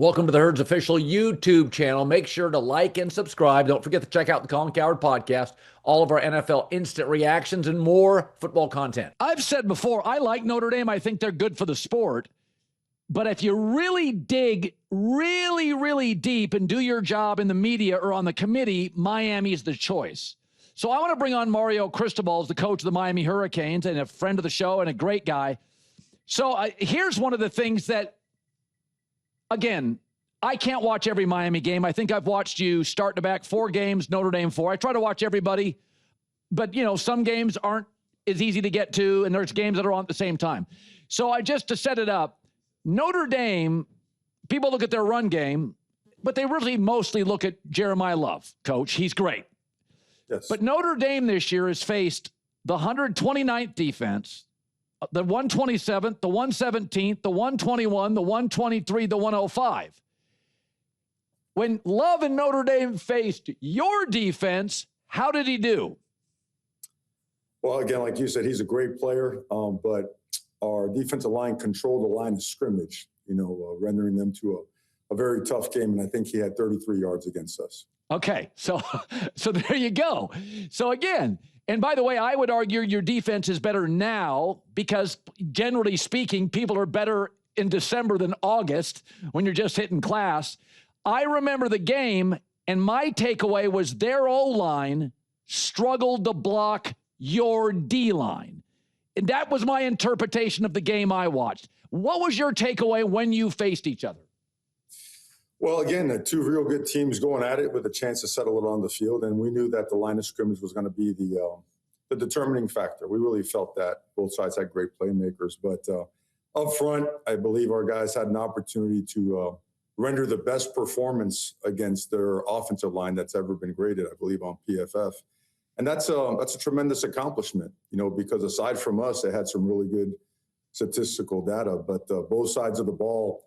Welcome to the Herd's official YouTube channel. Make sure to like and subscribe. Don't forget to check out the Colin Cowherd podcast, all of our NFL instant reactions, and more football content. I've said before, I like Notre Dame. I think they're good for the sport. But if you really dig really deep and do your job in the media or on the committee, Miami's the choice. So I want to bring on Mario Cristobal as the coach of the Miami Hurricanes and a friend of the show and a great guy. So here's one of the things that, again, I can't watch every Miami game. I think I've watched you start to back 4 games, Notre Dame 4. I try to watch everybody, but, you know, some games aren't as easy to get to, and there's games that are on at the same time. So to set it up, Notre Dame, people look at their run game, but they really mostly look at Jeremiah Love, coach. He's great. Yes. But Notre Dame this year has faced the 129th defense, the 127th, the 117th, the 121, the 123, the 105. When Love and Notre Dame faced your defense, how did he do? Well, again, like you said, he's a great player, but our defensive line controlled the line of scrimmage, rendering them to a very tough game, and I think he had 33 yards against us. Okay, so there you go. So again, and by the way, I would argue your defense is better now because, generally speaking, people are better in December than August when you're just hitting class. I remember the game, and my takeaway was their O-line struggled to block your D-line. And that was my interpretation of the game I watched. What was your takeaway when you faced each other? Well, again, 2 real good teams going at it with a chance to settle it on the field, and we knew that the line of scrimmage was going to be the determining factor. We really felt that. Both sides had great playmakers, but up front, I believe our guys had an opportunity to render the best performance against their offensive line that's ever been graded, I believe, on PFF. And that's a tremendous accomplishment, because aside from us, they had some really good statistical data, but both sides of the ball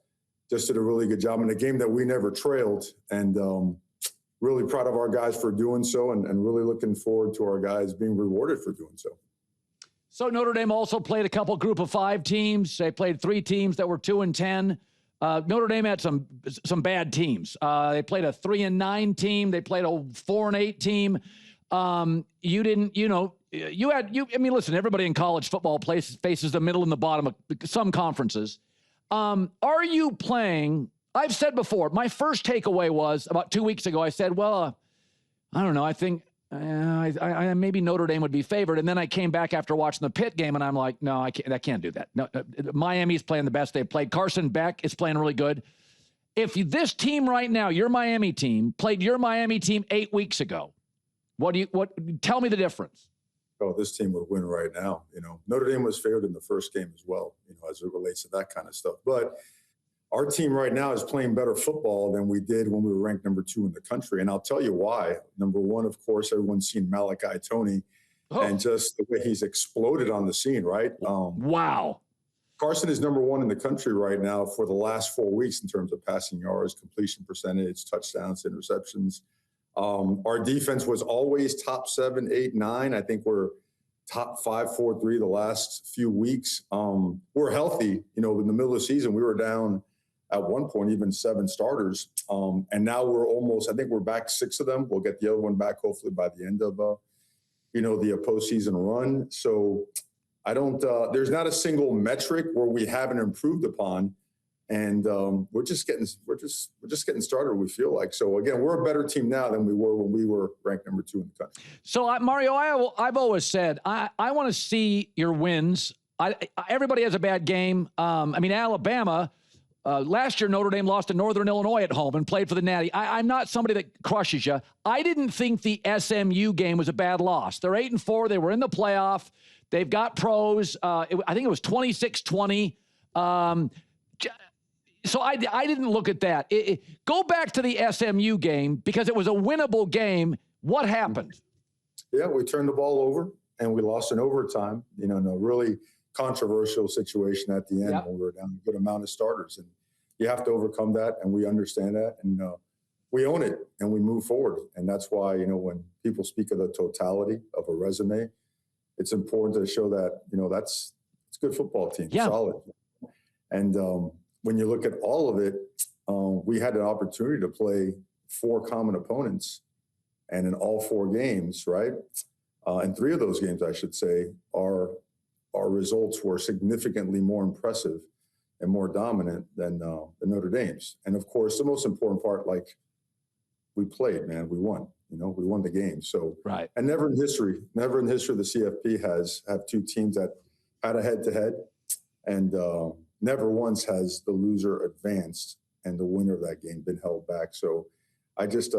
just did a really good job in a game that we never trailed, and really proud of our guys for doing so, and really looking forward to our guys being rewarded for doing so. So Notre Dame also played a couple group of 5 teams. They played 3 teams that were 2-10. Notre Dame had some bad teams. They played a 3-9 team. They played a 4-8 team. Listen, everybody in college football faces the middle and the bottom of some conferences. Are you playing? I've said before, my first takeaway was about 2 weeks ago. I said, well, I don't know. I think maybe Notre Dame would be favored. And then I came back after watching the Pitt game, and I'm like, no, I can't do that. No, Miami's playing the best they've played. Carson Beck is playing really good. If this team right now, your Miami team, played your Miami team 8 weeks ago, tell me the difference. Oh, this team would win right now. Notre Dame was favored in the first game as well, as it relates to that kind of stuff. But our team right now is playing better football than we did when we were ranked number 2 in the country. And I'll tell you why. Number 1, of course, everyone's seen Malachi Toney and just the way he's exploded on the scene, right? Wow. Carson is number 1 in the country right now for the last 4 weeks in terms of passing yards, completion percentage, touchdowns, interceptions. Our defense was always top 7, 8, 9. I think we're top 5, 4, 3 the last few weeks. We're healthy. In the middle of the season, we were down at one point even 7 starters. And now I think we're back 6 of them. We'll get the other one back hopefully by the end of, the postseason run. So there's not a single metric where we haven't improved upon. And we're just getting started, we feel like. So, again, we're a better team now than we were when we were ranked number 2 in the country. So, Mario, I've always said I want to see your wins. Everybody has a bad game. Alabama, last year Notre Dame lost to Northern Illinois at home and played for the Natty. I'm not somebody that crushes you. I didn't think the SMU game was a bad loss. They're 8-4. They were in the playoff. They've got pros. I think it was 26-20. So I didn't look at that. Go back to the SMU game because it was a winnable game. What happened? Yeah, we turned the ball over and we lost in overtime. In a really controversial situation at the end when we were down a good amount of starters. And you have to overcome that, and we understand that. And we own it and we move forward. And that's why, when people speak of the totality of a resume, it's important to show that, it's a good football team, solid. And when you look at all of it, we had an opportunity to play 4 common opponents, and in all 4 games, right? In 3 of those games, I should say, our results were significantly more impressive and more dominant than Notre Dame's. And of course, the most important part, like, we played, man, we won. We won the game. So, right. And never in history, the CFP have 2 teams that had a head-to-head, and never once has the loser advanced and the winner of that game been held back. So, I just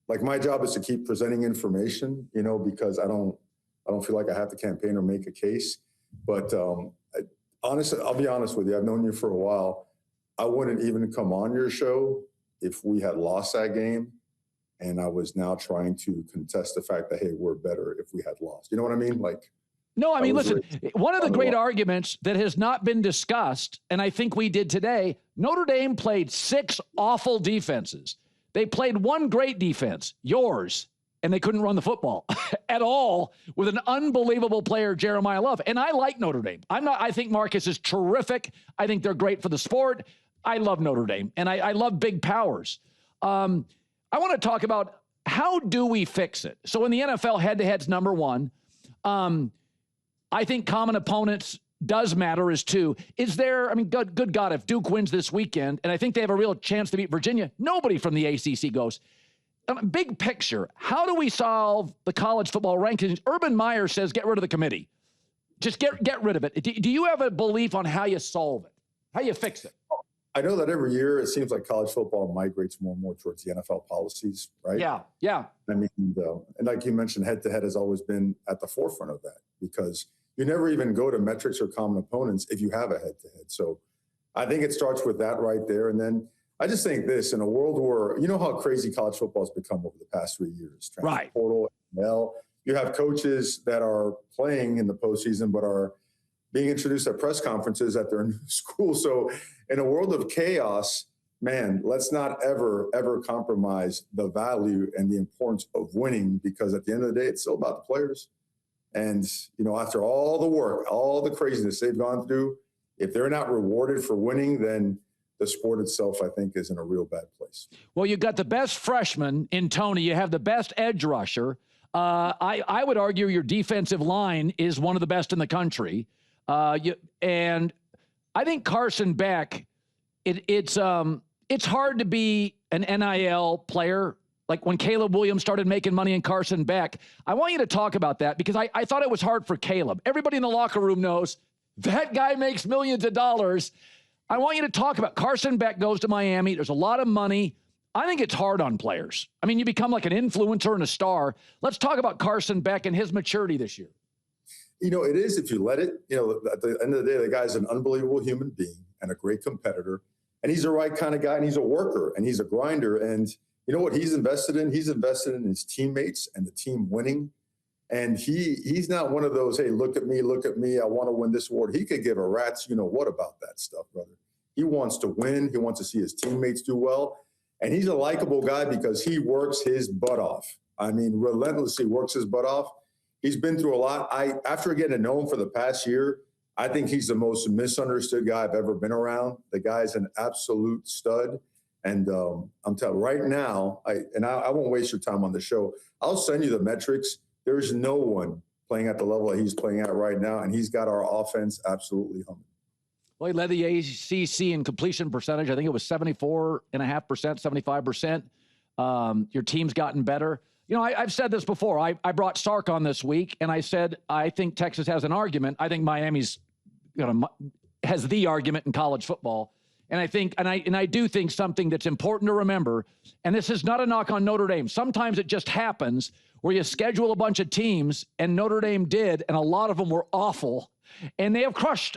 like, my job is to keep presenting information, because I don't feel like I have to campaign or make a case. But honestly, I'll be honest with you. I've known you for a while. I wouldn't even come on your show if we had lost that game, and I was now trying to contest the fact that, hey, we're better if we had lost. You know what I mean? Like, no, I mean, listen, one of the great arguments that has not been discussed, and I think we did today, Notre Dame played 6 awful defenses. They played 1 great defense, yours, and they couldn't run the football at all with an unbelievable player, Jeremiah Love. And I like Notre Dame. I think Marcus is terrific. I think they're great for the sport. I love Notre Dame, and I love big powers. I want to talk about, how do we fix it? So in the NFL, head-to-head's number 1. I think common opponents does matter as 2. Is there, I mean, good God, if Duke wins this weekend, and I think they have a real chance to beat Virginia, nobody from the ACC goes. Big picture, how do we solve the college football rankings? Urban Meyer says get rid of the committee. Just get rid of it. Do you have a belief on how you solve it? How you fix it? I know that every year it seems like college football migrates more and more towards the NFL policies, right? Yeah. I mean, and like you mentioned, head-to-head has always been at the forefront of that, because you never even go to metrics or common opponents if you have a head-to-head. So I think it starts with that right there. And then I just think this, in a world where, you know how crazy college football has become over the past 3 years. Right. Portal, NL, you have coaches that are playing in the postseason but are being introduced at press conferences at their new school. So in a world of chaos, man, let's not ever compromise the value and the importance of winning, because at the end of the day, it's still about the players. And, after all the work, all the craziness they've gone through, if they're not rewarded for winning, then the sport itself, I think, is in a real bad place. Well, you got the best freshman in Tony. You have the best edge rusher. I would argue your defensive line is one of the best in the country. And I think Carson Beck, it's hard to be an NIL player. Like when Caleb Williams started making money in Carson Beck. I want you to talk about that, because I thought it was hard for Caleb. Everybody in the locker room knows that guy makes millions of dollars. I want you to talk about Carson Beck goes to Miami. There's a lot of money. I think it's hard on players. I mean, you become like an influencer and a star. Let's talk about Carson Beck and his maturity this year. It is, if you let it. At the end of the day, the guy's an unbelievable human being and a great competitor. And he's the right kind of guy, and he's a worker, and he's a grinder. And you know what he's invested in? He's invested in his teammates and the team winning. And he's not one of those, hey, look at me, I want to win this award. He could give a rat's what about that stuff, brother. He wants to win. He wants to see his teammates do well. And he's a likable guy because he works his butt off. I mean, relentlessly works his butt off. He's been through a lot. After getting to know him for the past year, I think he's the most misunderstood guy I've ever been around. The guy's an absolute stud. And I'm telling you right now, I won't waste your time on the show. I'll send you the metrics. There's no one playing at the level that he's playing at right now, and he's got our offense absolutely humming. Well, he led the ACC in completion percentage. I think it was 74.5%, 75%. Your team's gotten better. I've said this before. I brought Sark on this week, and I said I think Texas has an argument. I think Miami's has the argument in college football. And I think, and I do think something that's important to remember, and this is not a knock on Notre Dame. Sometimes it just happens where you schedule a bunch of teams, and Notre Dame did, and a lot of them were awful, and they have crushed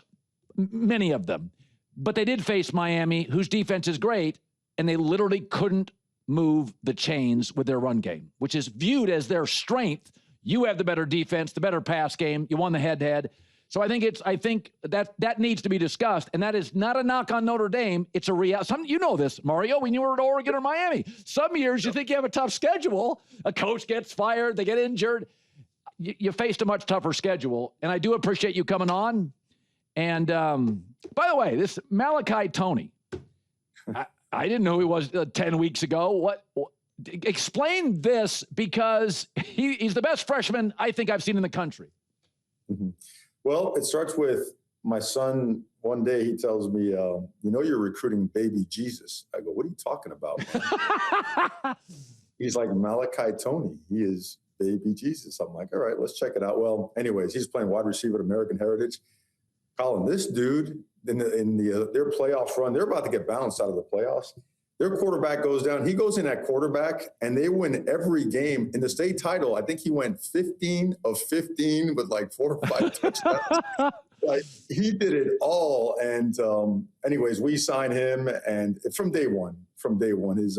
many of them. But they did face Miami, whose defense is great, and they literally couldn't move the chains with their run game, which is viewed as their strength. You have the better defense, the better pass game. You won the head-to-head. So I think that needs to be discussed, and that is not a knock on Notre Dame. It's a reality. You know this, Mario, when you were at Oregon or Miami. Some years you think you have a tough schedule. A coach gets fired, they get injured. You faced a much tougher schedule, and I do appreciate you coming on. And by the way, this Malachi Tony, I didn't know he was 10 weeks ago. What? Explain this, because he's the best freshman I think I've seen in the country. Mm-hmm. Well, it starts with my son. One day he tells me, you're recruiting baby Jesus. I go, what are you talking about? He's like, Malachi Tony. He is baby Jesus. I'm like, all right, let's check it out. Well, anyways, he's playing wide receiver at American Heritage. Colin, this dude in their playoff run, they're about to get bounced out of the playoffs. Their quarterback goes down. He goes in at quarterback, and they win every game. In the state title, I think he went 15 of 15 with like 4 or 5 touchdowns. Like, he did it all. And anyways, we signed him, and from day one, his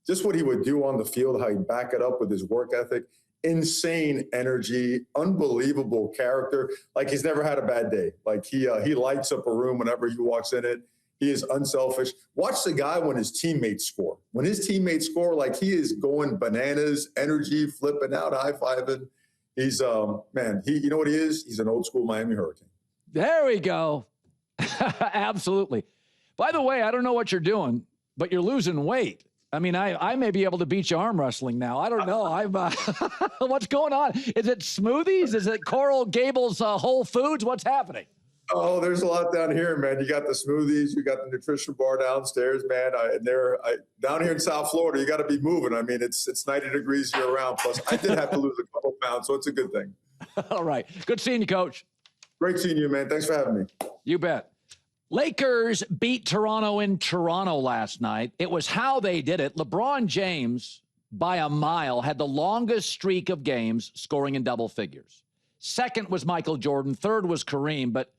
just what he would do on the field, how he'd back it up with his work ethic, insane energy, unbelievable character. Like, he's never had a bad day. Like, he lights up a room whenever he walks in it. He is unselfish. Watch the guy when his teammates score. When his teammates score, like, he is going bananas, energy, flipping out, high-fiving. He's, man, you know what he is? He's an old school Miami Hurricane. There we go. Absolutely. By the way, I don't know what you're doing, but you're losing weight. I mean, I may be able to beat you arm wrestling now. I don't know. What's going on? Is it smoothies? Is it Coral Gables Whole Foods? What's happening? Oh, there's a lot down here, man. You got the smoothies, you got the nutrition bar downstairs, man. Down here in South Florida, you got to be moving. I mean, it's 90 degrees year round. Plus, I did have to lose a couple pounds, so it's a good thing. All right. Good seeing you, Coach. Great seeing you, man. Thanks for having me. You bet. Lakers beat Toronto in Toronto last night. It was how they did it. LeBron James, by a mile, had the longest streak of games scoring in double figures. Second was Michael Jordan. Third was Kareem. But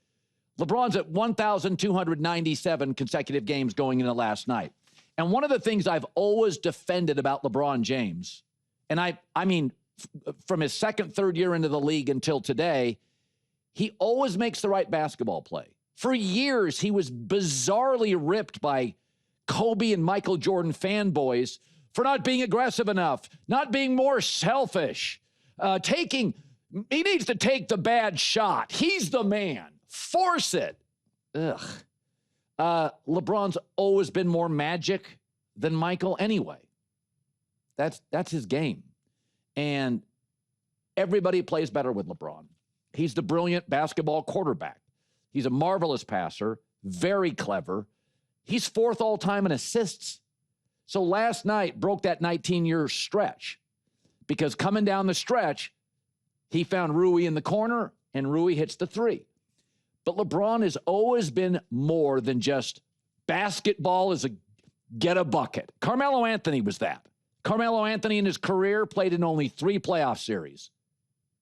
LeBron's at 1,297 consecutive games going into last night. And one of the things I've always defended about LeBron James, and I mean, from his second, third year into the league until today, he always makes the right basketball play. For years, he was bizarrely ripped by Kobe and Michael Jordan fanboys for not being aggressive enough, not being more selfish, he needs to take the bad shot. He's the man. Force it. Ugh. LeBron's always been more magic than Michael anyway. That's his game. And everybody plays better with LeBron. He's the brilliant basketball quarterback. He's a marvelous passer, very clever. He's fourth all-time in assists. So last night broke that 19-year stretch, because coming down the stretch, he found Rui in the corner, and Rui hits the three. But LeBron has always been more than just basketball is a get a bucket. Carmelo Anthony was that. Carmelo Anthony in his career played in only 3 playoff series.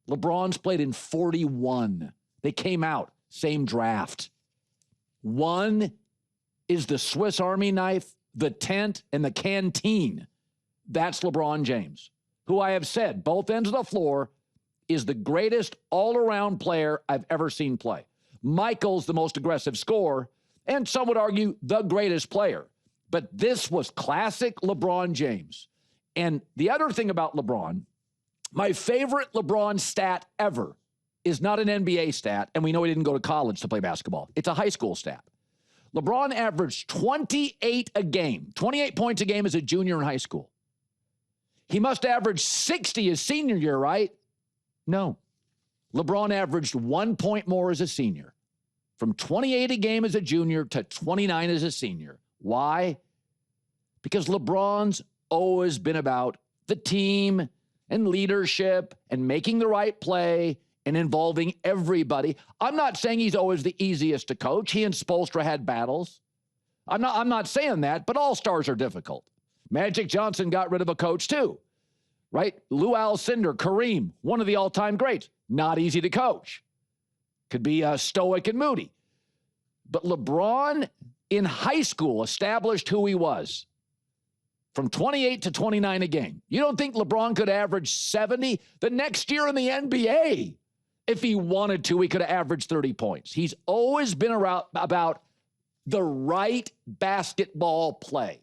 LeBron's played in 41. They came out, same draft. One is the Swiss Army knife, the tent, and the canteen. That's LeBron James, who I have said, both ends of the floor, is the greatest all-around player I've ever seen play. Michael's the most aggressive scorer, and some would argue the greatest player. But this was classic LeBron James. And the other thing about LeBron, my favorite LeBron stat ever is not an NBA stat, and we know he didn't go to college to play basketball. It's a high school stat. LeBron averaged 28 a game, 28 points a game as a junior in high school. He must average 60 his senior year, right? No. LeBron averaged 1 point more as a senior, from 28 a game as a junior to 29 as a senior. Why? Because LeBron's always been about the team and leadership and making the right play and involving everybody. I'm not saying he's always the easiest to coach. He and Spoelstra had battles. I'm not saying that, but all stars are difficult. Magic Johnson got rid of a coach too, right? Lou Alcindor, Kareem, one of the all-time greats. Not easy to coach. Could be stoic and moody. But LeBron in high school established who he was. From 28 to 29 a game. You don't think LeBron could average 70? The next year in the NBA, if he wanted to, he could have averaged 30 points. He's always been about the right basketball play.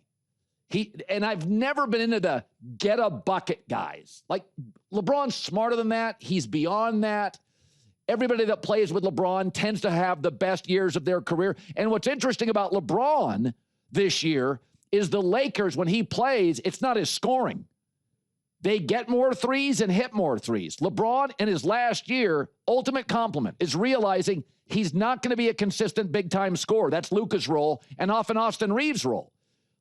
And I've never been into the get a bucket guys. Like, LeBron's smarter than that. He's beyond that. Everybody that plays with LeBron tends to have the best years of their career. And what's interesting about LeBron this year is the Lakers, when he plays, it's not his scoring. They get more threes and hit more threes. LeBron, in his last year, ultimate compliment, is realizing he's not going to be a consistent big-time scorer. That's Luka's role and often Austin Reeves' role.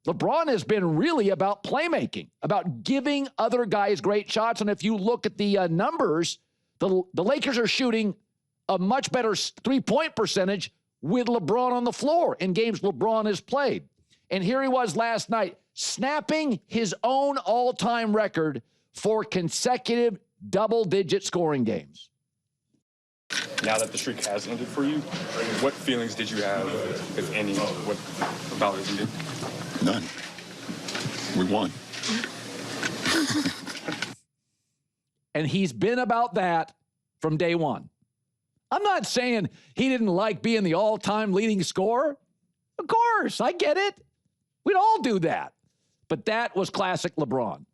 LeBron has been really about playmaking, about giving other guys great shots. And if you look at the numbers, the Lakers are shooting a much better three-point percentage with LeBron on the floor in games LeBron has played. And here he was last night, snapping his own all-time record for consecutive double-digit scoring games. Now that the streak has ended for you, what feelings did you have, if any, about it ended? None. We won. And he's been about that from day one. I'm not saying he didn't like being the all-time leading scorer. Of course, I get it. We'd all do that. But that was classic LeBron.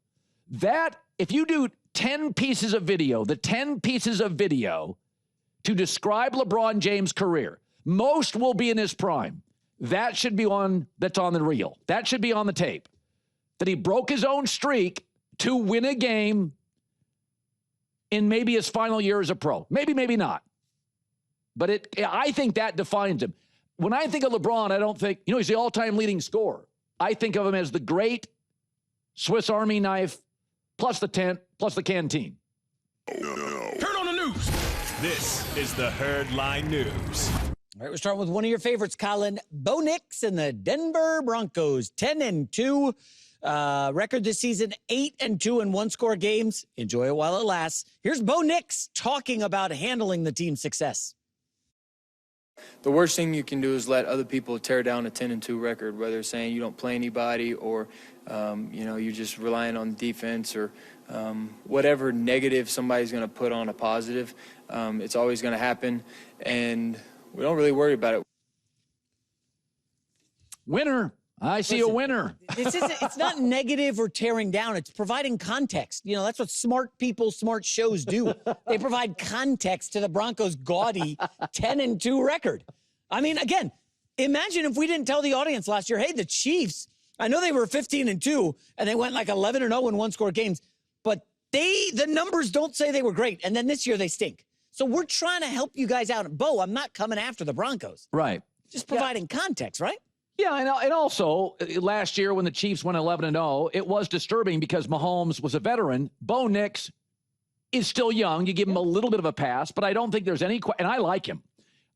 That, if you do 10 pieces of video, the 10 pieces of video to describe LeBron James' career, most will be in his prime. That should be one that's on the reel. That should be on the tape. That he broke his own streak to win a game in maybe his final year as a pro. Maybe, maybe not. But I think that defines him. When I think of LeBron, I don't think, he's the all-time leading scorer. I think of him as the great Swiss Army knife, plus the tent, plus the canteen. Turn on the news. This is the Herdline News. All right, we'll start with one of your favorites, Colin. Bo Nix and the Denver Broncos, 10-2. Record this season, 8-2 in one-score games. Enjoy it while it lasts. Here's Bo Nix talking about handling the team's success. The worst thing you can do is let other people tear down a 10-2 record, whether it's saying you don't play anybody or, you're just relying on defense or whatever negative somebody's going to put on a positive. It's always going to happen, and we don't really worry about it. Winner. I see a winner. It's not negative or tearing down. It's providing context. That's what smart people, smart shows do. They provide context to the Broncos' gaudy 10-2 record. I mean, again, imagine if we didn't tell the audience last year, hey, the Chiefs, I know they were 15-2 and they went like 11-0 in one-score games, but the numbers don't say they were great. And then this year they stink. So we're trying to help you guys out. Bo, I'm not coming after the Broncos. Right. Just providing context, right? Yeah, and also, last year when the Chiefs went 11-0, it was disturbing because Mahomes was a veteran. Bo Nix is still young. You give him a little bit of a pass, but I don't think there's any – and I like him.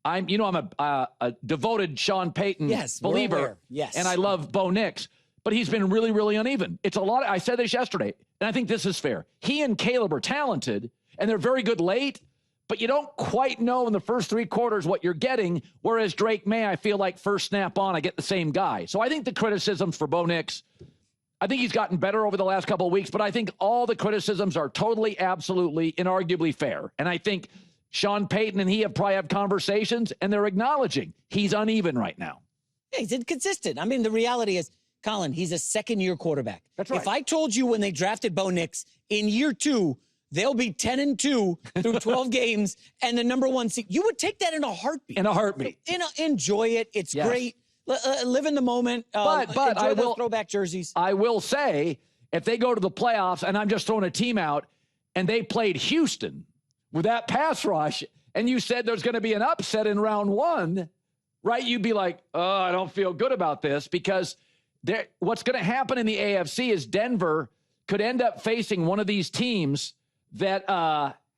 I'm a devoted Sean Payton believer. Yes. And I love Bo Nix, but he's been really, really uneven. It's a lot – I said this yesterday, and I think this is fair. He and Caleb are talented, and they're very good late, but you don't quite know in the first three quarters what you're getting, whereas Drake May, I feel like first snap on, I get the same guy. So I think the criticisms for Bo Nix, I think he's gotten better over the last couple of weeks, but I think all the criticisms are totally, absolutely, inarguably fair. And I think Sean Payton and he have probably had conversations, and they're acknowledging he's uneven right now. Yeah, he's inconsistent. I mean, the reality is, Colin, he's a second-year quarterback. That's right. If I told you when they drafted Bo Nix, in year 2, they'll be 10-2 through 12 games and the number 1 seed, you would take that in a heartbeat. In a heartbeat. Enjoy it. It's great. Live in the moment. But enjoy those throwback jerseys. I will say, if they go to the playoffs, and I'm just throwing a team out, and they played Houston with that pass rush, and you said there's going to be an upset in round 1, right? You'd be like, oh, I don't feel good about this, because what's going to happen in the AFC is Denver could end up facing one of these teams that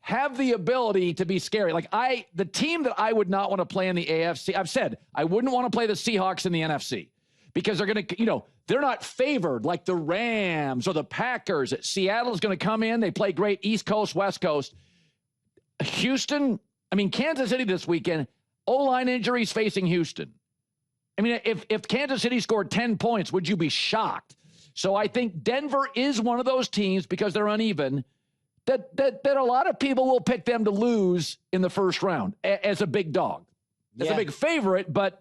have the ability to be scary. Like the team that I would not want to play in the AFC, I've said I wouldn't want to play the Seahawks in the NFC because they're going to, they're not favored like the Rams or the Packers. Seattle's going to come in. They play great East Coast, West Coast. Houston, Kansas City this weekend, O-line injuries facing Houston. If Kansas City scored 10 points, would you be shocked? So I think Denver is one of those teams because they're uneven that a lot of people will pick them to lose in the first round as a big dog. As a big favorite, but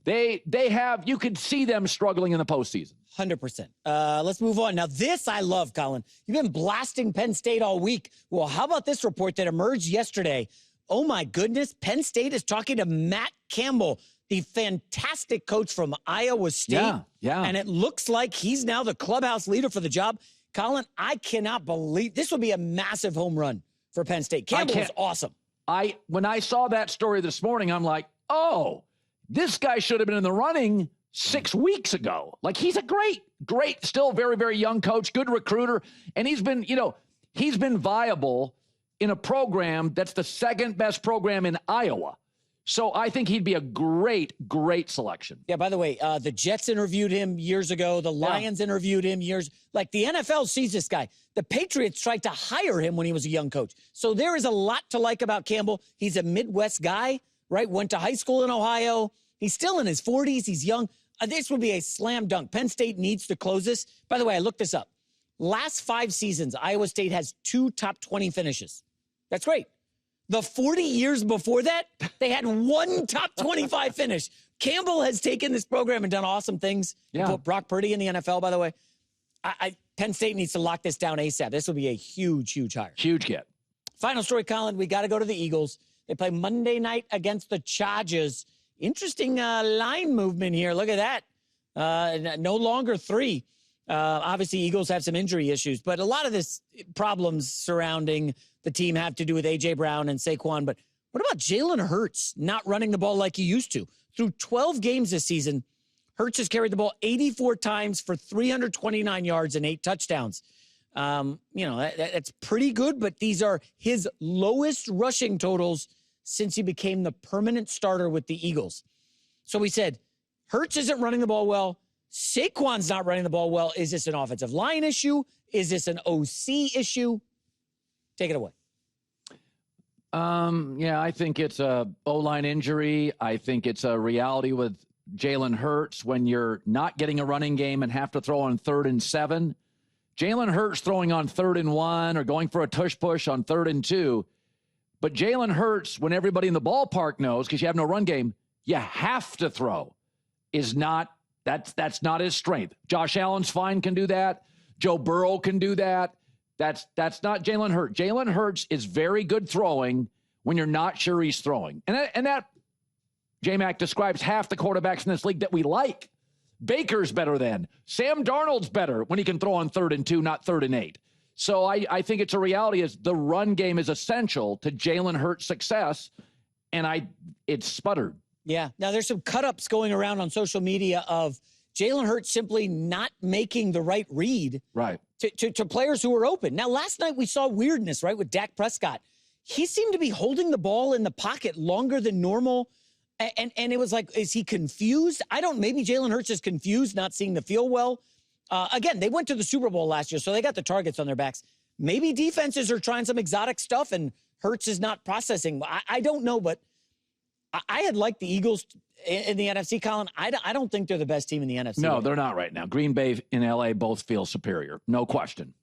they have, you could see them struggling in the postseason. 100%. Let's move on. Now, this I love, Colin. You've been blasting Penn State all week. Well, how about this report that emerged yesterday? Oh, my goodness. Penn State is talking to Matt Campbell, the fantastic coach from Iowa State. Yeah. And it looks like he's now the clubhouse leader for the job. Colin, I cannot believe this would be a massive home run for Penn State. Campbell is awesome. When I saw that story this morning, I'm like, oh, this guy should have been in the running 6 weeks ago. Like, he's a great, still very, very young coach, good recruiter. And he's been viable in a program that's the second best program in Iowa. So I think he'd be a great selection. Yeah, by the way, the Jets interviewed him years ago. The Lions interviewed him like the NFL sees this guy. The Patriots tried to hire him when he was a young coach. So there is a lot to like about Campbell. He's a Midwest guy, right? Went to high school in Ohio. He's still in his 40s. He's young. This would be a slam dunk. Penn State needs to close this. By the way, I looked this up. Last 5 seasons, Iowa State has 2 top 20 finishes. That's great. The 40 years before that, they had 1 top 25 finish. Campbell has taken this program and done awesome things. Yeah. Put Brock Purdy in the NFL, by the way. Penn State needs to lock this down ASAP. This will be a huge hire. Huge get. Final story, Colin. We got to go to the Eagles. They play Monday night against the Chargers. Interesting line movement here. Look at that. No longer 3. Obviously, Eagles have some injury issues, but a lot of this problems surrounding the team have to do with A.J. Brown and Saquon. But what about Jalen Hurts not running the ball like he used to? Through 12 games this season, Hurts has carried the ball 84 times for 329 yards and 8 touchdowns. That's pretty good, but these are his lowest rushing totals since he became the permanent starter with the Eagles. So we said, Hurts isn't running the ball well. Saquon's not running the ball well. Is this an offensive line issue? Is this an OC issue? Take it away. I think it's a O-line injury. I think it's a reality with Jalen Hurts when you're not getting a running game and have to throw on 3rd and 7. Jalen Hurts throwing on 3rd and 1 or going for a tush push on 3rd and 2. But Jalen Hurts, when everybody in the ballpark knows, because you have no run game, you have to throw, is not, that's not his strength. Josh Allen's fine, can do that. Joe Burrow can do that. That's not Jalen Hurts. Jalen Hurts is very good throwing when you're not sure he's throwing. And that J-Mac describes half the quarterbacks in this league that we like. Baker's better than. Sam Darnold's better when he can throw on 3rd and 2, not 3rd and 8. So I think it's a reality is the run game is essential to Jalen Hurts' success, and it's sputtered. Yeah. Now, there's some cut-ups going around on social media of Jalen Hurts simply not making the right read to players who are open. Now, last night we saw weirdness, right, with Dak Prescott. He seemed to be holding the ball in the pocket longer than normal, and it was like, is he confused? Maybe Jalen Hurts is confused, not seeing the field well. Again, they went to the Super Bowl last year, so they got the targets on their backs. Maybe defenses are trying some exotic stuff, and Hurts is not processing. I don't know, but I had liked the Eagles in the NFC, Colin. I don't think they're the best team in the NFC. No, they're not right now. Green Bay and L.A. both feel superior. No question.